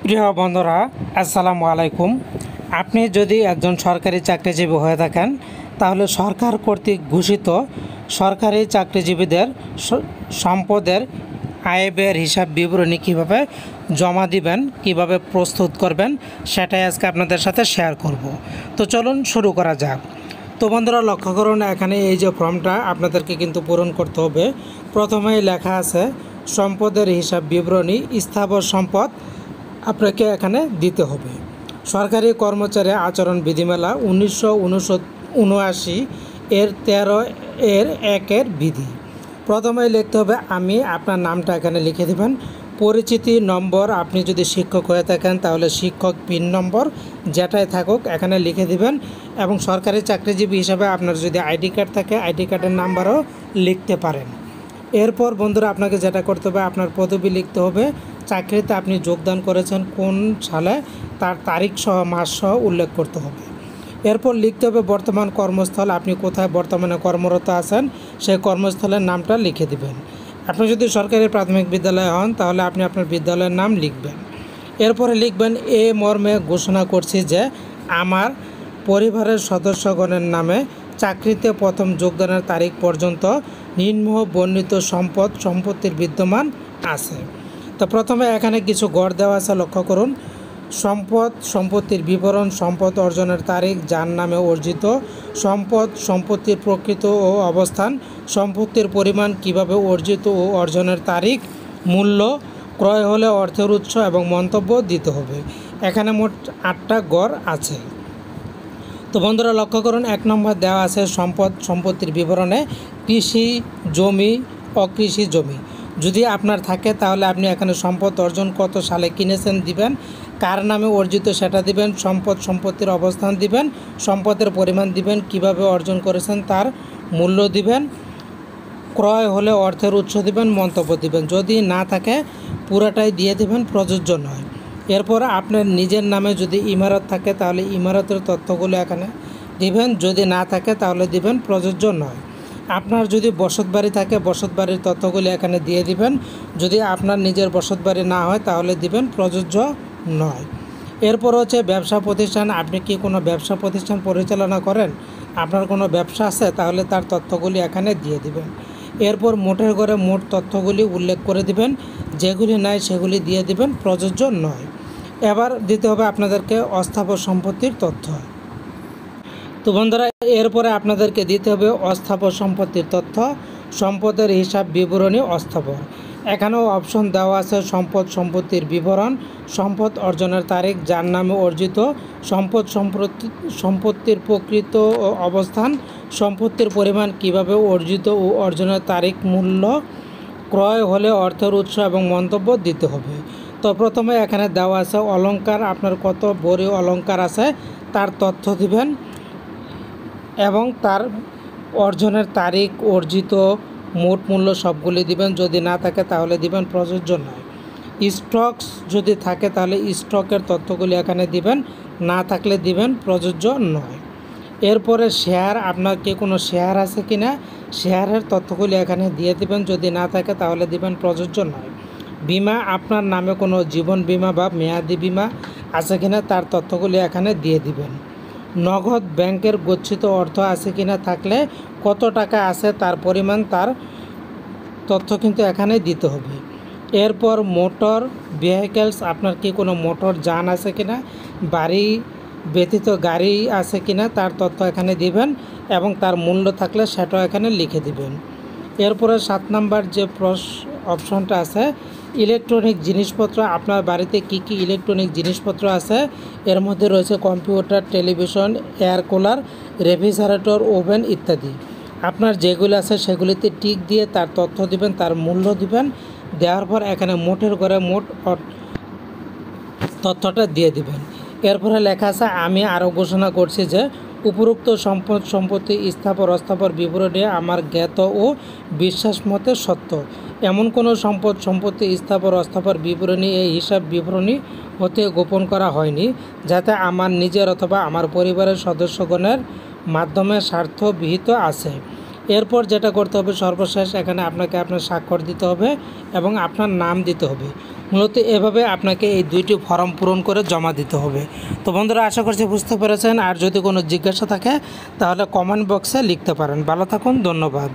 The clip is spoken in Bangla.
প্রিয় বন্ধুরা, আসসালামু আলাইকুম। আপনি যদি একজন সরকারি চাকরিজীবী হয়ে থাকেন, তাহলে সরকার কর্তৃক ঘোষিত সরকারি চাকরিজীবীদের সম্পদের আয় ব্যয়ের হিসাব বিবরণী কীভাবে জমা দিবেন, কিভাবে প্রস্তুত করবেন, সেটাই আজকে আপনাদের সাথে শেয়ার করব। তো চলুন শুরু করা যাক। তো বন্ধুরা, লক্ষ্য করুন, এখানে এই যে ফর্মটা আপনাদেরকে কিন্তু পূরণ করতে হবে। প্রথমেই লেখা আছে সম্পদের হিসাব বিবরণী, স্থাবর সম্পদ আপনাকে এখানে দিতে হবে। সরকারি কর্মচারী আচরণ বিধিমালা 1979 এর 13 বিধি। প্রথমেই লিখতে হবে আমি, আপনার নামটা এখানে লিখে দেবেন। পরিচিতি নম্বর, আপনি যদি শিক্ষক হয়ে থাকেন তাহলে শিক্ষক পিন নম্বর যেটাই থাকুক এখানে লিখে দিবেন। এবং সরকারি চাকরিজীবী হিসাবে আপনার যদি আইডি কার্ড থাকে আইডি কার্ডের নাম্বারও লিখতে পারেন। এরপর বন্ধুরা, আপনাকে যেটা করতে হবে, আপনার পদবি লিখতে হবে। চাকরিতে আপনি যোগদান করেছেন কোন সালে, তার তারিখ সহ মাস সহ উল্লেখ করতে হবে। এরপর লিখতে হবে বর্তমান কর্মস্থল, আপনি কোথায় বর্তমানে কর্মরত আছেন সেই কর্মস্থলের নামটা লিখে দিবেন। আপনি যদি সরকারি প্রাথমিক বিদ্যালয় হন তাহলে আপনি আপনার বিদ্যালয়ের নাম লিখবেন। এরপরে লিখবেন এ মর্মে ঘোষণা করছি যে আমার পরিবারের সদস্যগণের নামে চাকরিতে প্রথম যোগদানের তারিখ পর্যন্ত নিম্ন বর্ণিত সম্পত্তির বিদ্যমান আছে। তো প্রথমে এখানে কিছু গড় দেওয়া আছে, লক্ষ্য করুন। সম্পত্তির বিবরণ, সম্পদ অর্জনের তারিখ, যার নামে অর্জিত সম্পদ, সম্পত্তির প্রকৃত ও অবস্থান, সম্পত্তির পরিমাণ, কিভাবে অর্জিত ও অর্জনের তারিখ, মূল্য, ক্রয় হলে অর্থের উৎস এবং মন্তব্য দিতে হবে। এখানে মোট 8টা গড় আছে। তো বন্ধুরা, লক্ষ্য করুন, 1 নম্বর দেওয়া আছে সম্পত্তির বিবরণে কৃষি জমি, অকৃষি জমি যদি আপনার থাকে তাহলে আপনি এখানে সম্পদ অর্জন কত সালে কিনেছেন দিবেন, কার নামে অর্জিত সেটা দিবেন, সম্পত্তির অবস্থান দিবেন, সম্পদের পরিমাণ দিবেন, কিভাবে অর্জন করেছেন তার মূল্য দিবেন, ক্রয় হলে অর্থের উৎস দিবেন, মন্তব্য দিবেন। যদি না থাকে পুরাটাই দিয়ে দিবেন, প্রযোজ্য নয়। এরপর আপনার নিজের নামে যদি ইমারত থাকে তাহলে ইমারতের তথ্যগুলো এখানে দিবেন, যদি না থাকে তাহলে দিবেন, প্রযোজ্য নয়। আপনার যদি বসতবাড়ি থাকে বসতবাড়ির তথ্যগুলি এখানে দিয়ে দিবেন, যদি আপনার নিজের বসতবাড়ি না হয় তাহলে দিবেন, প্রযোজ্য নয়। এরপর হচ্ছে ব্যবসা প্রতিষ্ঠান, আপনি কি কোনো ব্যবসা প্রতিষ্ঠান পরিচালনা করেন, আপনার কোনো ব্যবসা আছে তাহলে তার তথ্যগুলি এখানে দিয়ে দিবেন। এরপর মোটের ঘরে মোট তথ্যগুলি উল্লেখ করে দিবেন, যেগুলি নাই সেগুলি দিয়ে দিবেন, প্রযোজ্য নয়। এবার দিতে হবে আপনাদেরকে অস্থাবর সম্পত্তির তথ্য। তো বন্ধুরা, এরপরে আপনাদেরকে দিতে হবে অস্থাবর সম্পত্তির তথ্য, সম্পদের হিসাব বিবরণী অস্থাবর। এখানেও অপশন দেওয়া আছে সম্পত্তির বিবরণ, সম্পদ অর্জনের তারিখ, যার নামে অর্জিত সম্পত্তির প্রকৃত ও অবস্থান, সম্পত্তির পরিমাণ, কিভাবে অর্জিত ও অর্জনের তারিখ, মূল্য, ক্রয় হলে অর্থের উৎস এবং মন্তব্য দিতে হবে। তো প্রথমে এখানে দেওয়া আছে অলংকার, আপনার কত ভরি অলংকার আছে তার তথ্য দিবেন এবং তার অর্জনের তারিখ, অর্জিত মোট মূল্য সবগুলি দিবেন। যদি না থাকে তাহলে দিবেন, প্রযোজ্য নয়। স্টকস যদি থাকে তাহলে স্টকের তথ্যগুলি এখানে দিবেন, না থাকলে দিবেন, প্রযোজ্য নয়। এরপরে শেয়ার, আপনার কি কোনো শেয়ার আছে কি না শেয়ারের তথ্যগুলি এখানে দিয়ে দিবেন, যদি না থাকে তাহলে দিবেন, প্রযোজ্য নয়। বিমা, আপনার নামে কোনো জীবন বিমা বা মেয়াদি বিমা আছে কিনা তার তথ্যগুলি এখানে দিয়ে দিবেন। নগদ ব্যাংকের গচ্ছিত অর্থ আছে কিনা, থাকলে কত টাকা আছে তার পরিমাণ, তার তথ্য কিন্তু এখানে দিতে হবে। এরপর মোটর ভেহিকেলস, আপনার কি কোনো মোটর যান আছে কিনা, বাড়ি ব্যতীত গাড়ি আছে কিনা তার তথ্য এখানে দিবেন এবং তার মূল্য থাকলে সেটাও এখানে লিখে দিবেন। এরপরে 7 নাম্বার যে অপশনটা আছে ইলেকট্রনিক জিনিসপত্র, আপনার বাড়িতে কি কি ইলেকট্রনিক জিনিসপত্র আছে, এর মধ্যে রয়েছে computer, television, air cooler, refrigerator, oven ইত্যাদি। আপনার যেগুলো আছে সেগুলিতে টিক দিয়ে তার তথ্য দিবেন, তার মূল্য দিবেন। দেওয়ার পর এখানে মোটের ঘরে মোট তথ্যটা দিয়ে দিবেন। এরপরে লেখা আছে আমি আরও ঘোষণা করছি যে উপরোক্ত সম্পত্তি স্থাবর অস্থাবর বিবরণী আমার জ্ঞাত ও বিশ্বাস মতে সত্য। এমন কোনো সম্পত্তি স্থাবর অস্থাবর বিবরণী এই হিসাব বিবরণী হতে গোপন করা হয়নি, যাতে আমার নিজের অথবা আমার পরিবারের সদস্যগণের মাধ্যমে স্বার্থ বিহিত আছে। এরপর যেটা করতে হবে, সর্বশেষ এখানে আপনাকে আপনার স্বাক্ষর দিতে হবে এবং আপনার নাম দিতে হবে। মূলত এভাবে আপনাকে এই দুইটি ফর্ম পূরণ করে জমা দিতে হবে। তো বন্ধুরা, আশা করছি বুঝতে পেরেছেন। আর যদি কোনো জিজ্ঞাসা থাকে তাহলে কমেন্ট বক্সে লিখতে পারেন। ভালো থাকুন, ধন্যবাদ।